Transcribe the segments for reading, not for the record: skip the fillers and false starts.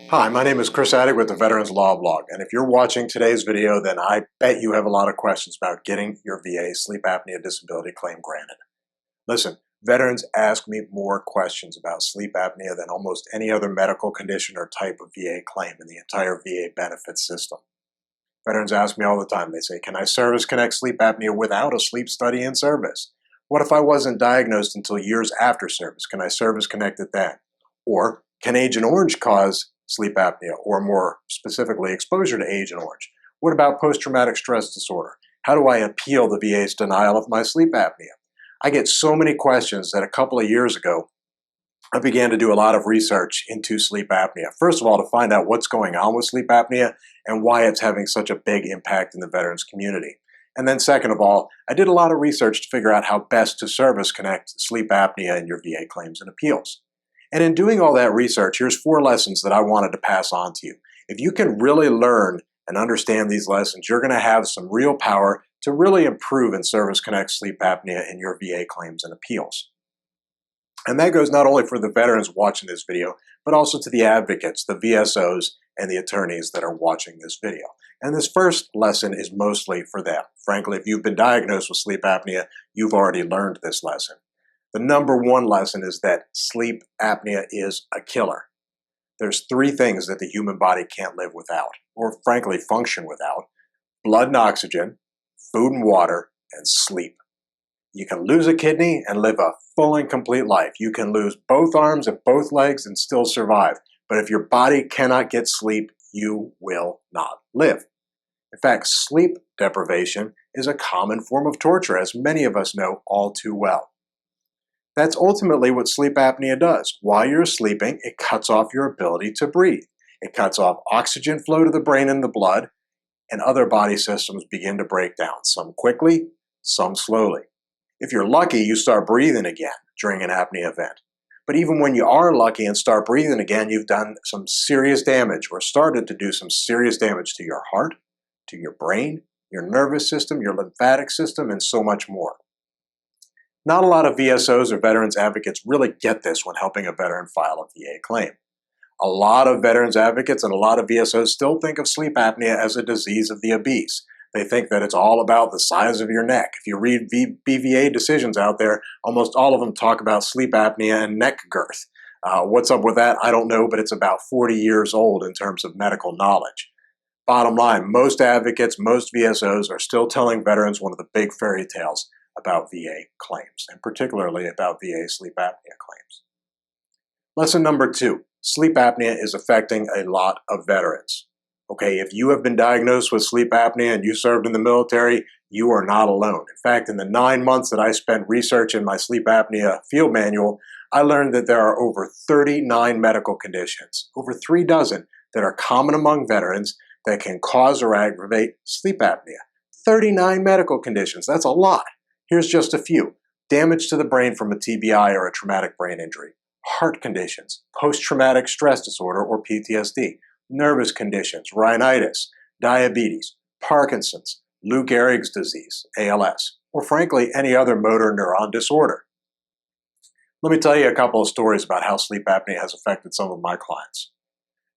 Hi, my name is Chris Addick with the Veterans Law Blog, and if you're watching today's video, then I bet you have a lot of questions about getting your VA sleep apnea disability claim granted. Listen, veterans ask me more questions about sleep apnea than almost any other medical condition or type of VA claim in the entire VA benefits system. Veterans ask me all the time, they say, can I service connect sleep apnea without a sleep study in service? What if I wasn't diagnosed until years after service? Can I service connect it then? Or can Agent Orange cause sleep apnea, or more specifically, exposure to Agent Orange? What about post-traumatic stress disorder? How do I appeal the VA's denial of my sleep apnea? I get so many questions that a couple of years ago, I began to do a lot of research into sleep apnea. First of all, to find out what's going on with sleep apnea and why it's having such a big impact in the veterans community. And then second of all, I did a lot of research to figure out how best to service connect sleep apnea in your VA claims and appeals. And in doing all that research, here's 4 lessons that I wanted to pass on to you. If you can really learn and understand these lessons, you're going to have some real power to really improve and service connect sleep apnea in your VA claims and appeals. And that goes not only for the veterans watching this video, but also to the advocates, the VSOs, and the attorneys that are watching this video. And this first lesson is mostly for them. Frankly, if you've been diagnosed with sleep apnea, you've already learned this lesson. The number 1 lesson is that sleep apnea is a killer. There's 3 things that the human body can't live without, or frankly function without: blood and oxygen, food and water, and sleep. You can lose a kidney and live a full and complete life. You can lose both arms and both legs and still survive. But if your body cannot get sleep, you will not live. In fact, sleep deprivation is a common form of torture, as many of us know all too well. That's ultimately what sleep apnea does. While you're sleeping, it cuts off your ability to breathe. It cuts off oxygen flow to the brain and the blood, and other body systems begin to break down, some quickly, some slowly. If you're lucky, you start breathing again during an apnea event. But even when you are lucky and start breathing again, you've done some serious damage or started to do some serious damage to your heart, to your brain, your nervous system, your lymphatic system, and so much more. Not a lot of VSOs or veterans advocates really get this when helping a veteran file a VA claim. A lot of veterans advocates and a lot of VSOs still think of sleep apnea as a disease of the obese. They think that it's all about the size of your neck. If you read BVA decisions out there, almost all of them talk about sleep apnea and neck girth. What's up with that? I don't know, but it's about 40 years old in terms of medical knowledge. Bottom line, most advocates, most VSOs are still telling veterans one of the big fairy tales about VA claims, and particularly about VA sleep apnea claims. Lesson number 2, sleep apnea is affecting a lot of veterans. Okay, if you have been diagnosed with sleep apnea and you served in the military, you are not alone. In fact, in the 9 months that I spent researching my sleep apnea field manual, I learned that there are over 39 medical conditions, over 3 dozen, that are common among veterans that can cause or aggravate sleep apnea. 39 medical conditions, that's a lot. Here's just a few: damage to the brain from a TBI or a traumatic brain injury, heart conditions, post-traumatic stress disorder or PTSD, nervous conditions, rhinitis, diabetes, Parkinson's, Lou Gehrig's disease, ALS, or frankly, any other motor neuron disorder. Let me tell you a couple of stories about how sleep apnea has affected some of my clients.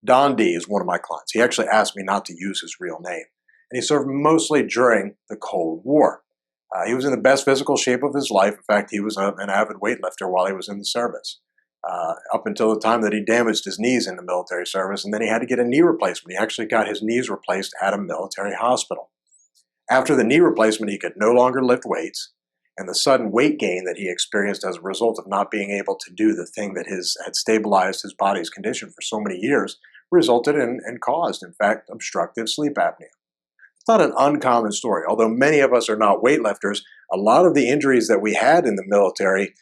Don D is one of my clients. He actually asked me not to use his real name, and he served mostly during the Cold War. He was in the best physical shape of his life. In fact, he was an avid weightlifter while he was in the service, up until the time that he damaged his knees in the military service, and then he had to get a knee replacement. He actually got his knees replaced at a military hospital. After the knee replacement, he could no longer lift weights, and the sudden weight gain that he experienced as a result of not being able to do the thing that had stabilized his body's condition for so many years resulted in and caused, in fact, obstructive sleep apnea. It's not an uncommon story. Although many of us are not weightlifters, a lot of the injuries that we had in the military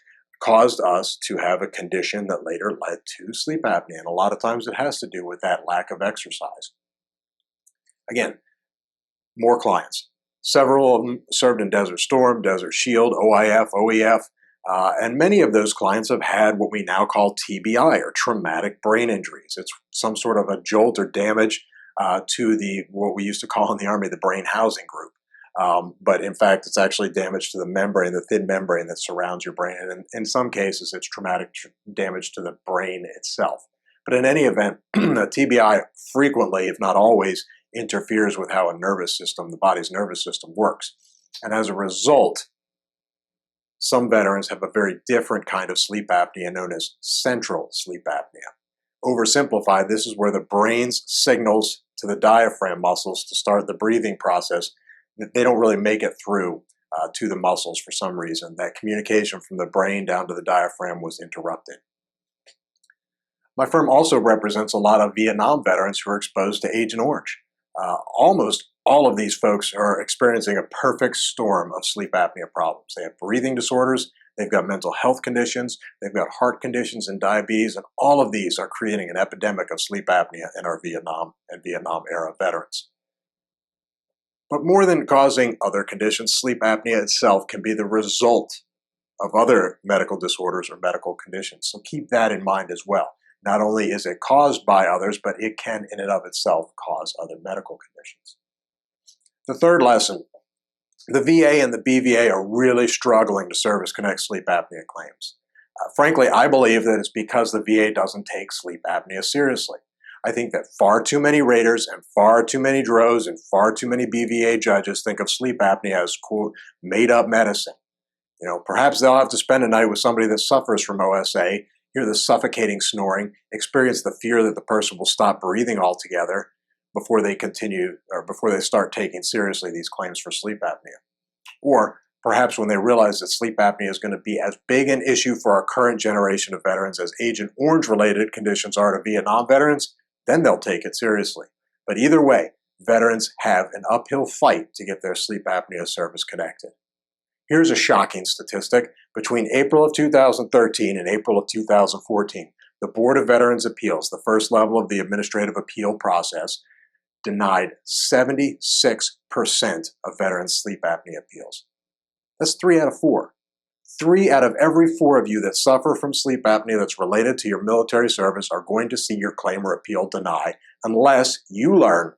caused us to have a condition that later led to sleep apnea. And a lot of times it has to do with that lack of exercise. Again, more clients. Several of them served in Desert Storm, Desert Shield, OIF, OEF, and many of those clients have had what we now call TBI, or traumatic brain injuries. It's some sort of a jolt or damage to what we used to call in the Army the brain housing group. But in fact, it's actually damage to the membrane, the thin membrane that surrounds your brain. And in some cases, it's traumatic damage to the brain itself. But in any event, a TBI frequently, if not always, interferes with how the body's nervous system works. And as a result, some veterans have a very different kind of sleep apnea known as central sleep apnea. Oversimplified, this is where the brain's signals to the diaphragm muscles to start the breathing process, they don't really make it through to the muscles for some reason. That communication from the brain down to the diaphragm was interrupted. My firm also represents a lot of Vietnam veterans who are exposed to Agent Orange. Almost all of these folks are experiencing a perfect storm of sleep apnea problems. They have breathing disorders, they've got mental health conditions, they've got heart conditions and diabetes, and all of these are creating an epidemic of sleep apnea in our Vietnam and Vietnam-era veterans. But more than causing other conditions, sleep apnea itself can be the result of other medical disorders or medical conditions. So keep that in mind as well. Not only is it caused by others, but it can in and of itself cause other medical conditions. The third lesson, the VA and the BVA are really struggling to service connect sleep apnea claims. Frankly, I believe that it's because the VA doesn't take sleep apnea seriously. I think that far too many raters and far too many DROs and far too many BVA judges think of sleep apnea as, quote, made-up medicine. Perhaps they'll have to spend a night with somebody that suffers from OSA, hear the suffocating snoring, experience the fear that the person will stop breathing altogether before they start taking seriously these claims for sleep apnea. Or perhaps when they realize that sleep apnea is going to be as big an issue for our current generation of veterans as Agent Orange-related conditions are to Vietnam veterans, then they'll take it seriously. But either way, veterans have an uphill fight to get their sleep apnea service connected. Here's a shocking statistic. Between April of 2013 and April of 2014, the Board of Veterans' Appeals, the first level of the administrative appeal process, denied 76% of veterans' sleep apnea appeals. That's 3 out of 4. 3 out of every 4 of you that suffer from sleep apnea that's related to your military service are going to see your claim or appeal denied unless you learn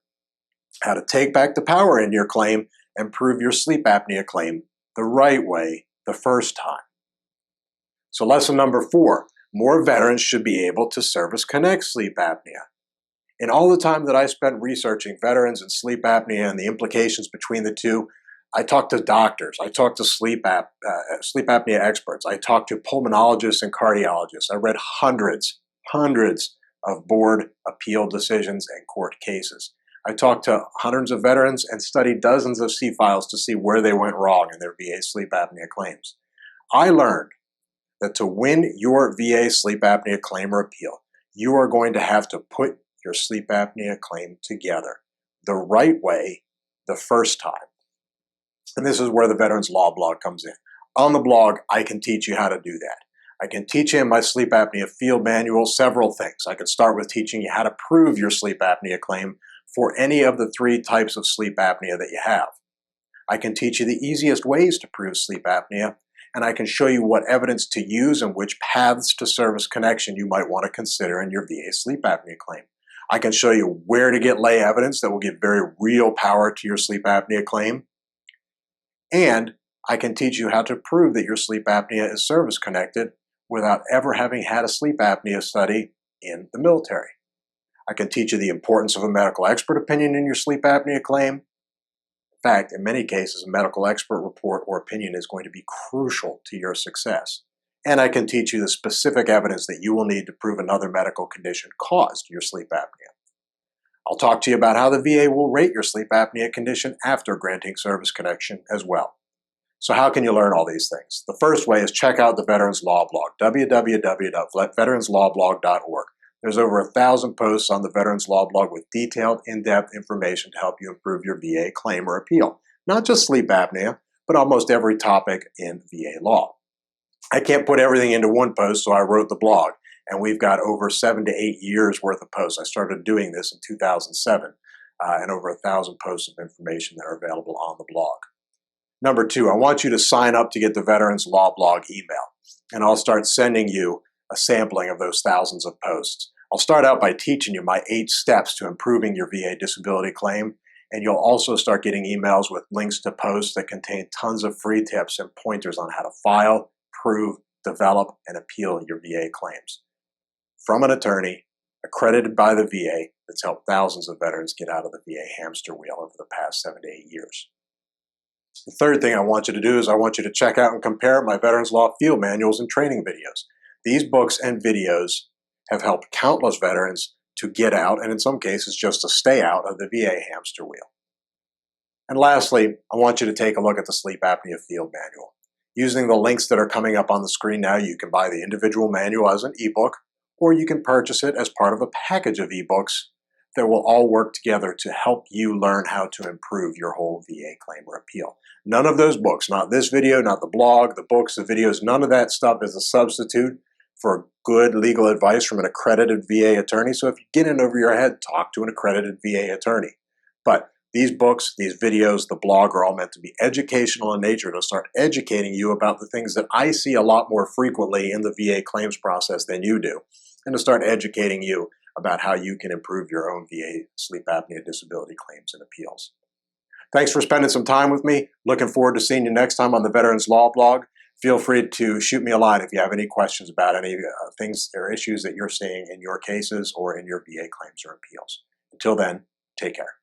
how to take back the power in your claim and prove your sleep apnea claim the right way the first time. So lesson number 4, more veterans should be able to service connect sleep apnea. In all the time that I spent researching veterans and sleep apnea and the implications between the two, I talked to doctors, I talked to sleep apnea experts, I talked to pulmonologists and cardiologists. I read hundreds of board appeal decisions and court cases. I talked to hundreds of veterans and studied dozens of C-files to see where they went wrong in their VA sleep apnea claims. I learned that to win your VA sleep apnea claim or appeal, you are going to have to put your sleep apnea claim together the right way the first time. And this is where the Veterans Law blog comes in. On the blog, I can teach you how to do that. I can teach you in my sleep apnea field manual several things. I can start with teaching you how to prove your sleep apnea claim for any of the 3 types of sleep apnea that you have. I can teach you the easiest ways to prove sleep apnea, and I can show you what evidence to use and which paths to service connection you might want to consider in your VA sleep apnea claim. I can show you where to get lay evidence that will give very real power to your sleep apnea claim. And I can teach you how to prove that your sleep apnea is service connected without ever having had a sleep apnea study in the military. I can teach you the importance of a medical expert opinion in your sleep apnea claim. In fact, in many cases, a medical expert report or opinion is going to be crucial to your success. And I can teach you the specific evidence that you will need to prove another medical condition caused your sleep apnea. I'll talk to you about how the VA will rate your sleep apnea condition after granting service connection as well. So how can you learn all these things? The first way is check out the Veterans Law blog, www.veteranslawblog.org. There's over 1,000 posts on the Veterans Law blog with detailed, in-depth information to help you improve your VA claim or appeal. Not just sleep apnea, but almost every topic in VA law. I can't put everything into one post, so I wrote the blog. And we've got over 7 to 8 years worth of posts. I started doing this in 2007, and over 1,000 posts of information that are available on the blog. Number 2, I want you to sign up to get the Veterans Law blog email, and I'll start sending you a sampling of those thousands of posts. I'll start out by teaching you my 8 steps to improving your VA disability claim, and you'll also start getting emails with links to posts that contain tons of free tips and pointers on how to file, prove, develop, and appeal your VA claims. From an attorney accredited by the VA, that's helped thousands of veterans get out of the VA hamster wheel over the past 7 to 8 years. The third thing I want you to do is I want you to check out and compare my Veterans Law field manuals and training videos. These books and videos have helped countless veterans to get out, and in some cases just to stay out of the VA hamster wheel. And lastly, I want you to take a look at the sleep apnea field manual. Using the links that are coming up on the screen now, you can buy the individual manual as an ebook, or you can purchase it as part of a package of ebooks that will all work together to help you learn how to improve your whole VA claim or appeal. None of those books, not this video, not the blog, the books, the videos, none of that stuff is a substitute for good legal advice from an accredited VA attorney. So if you get in over your head, talk to an accredited VA attorney. But these books, these videos, the blog are all meant to be educational in nature, to start educating you about the things that I see a lot more frequently in the VA claims process than you do, and to start educating you about how you can improve your own VA sleep apnea disability claims and appeals. Thanks for spending some time with me. Looking forward to seeing you next time on the Veterans Law blog. Feel free to shoot me a line if you have any questions about any things or issues that you're seeing in your cases or in your VA claims or appeals. Until then, take care.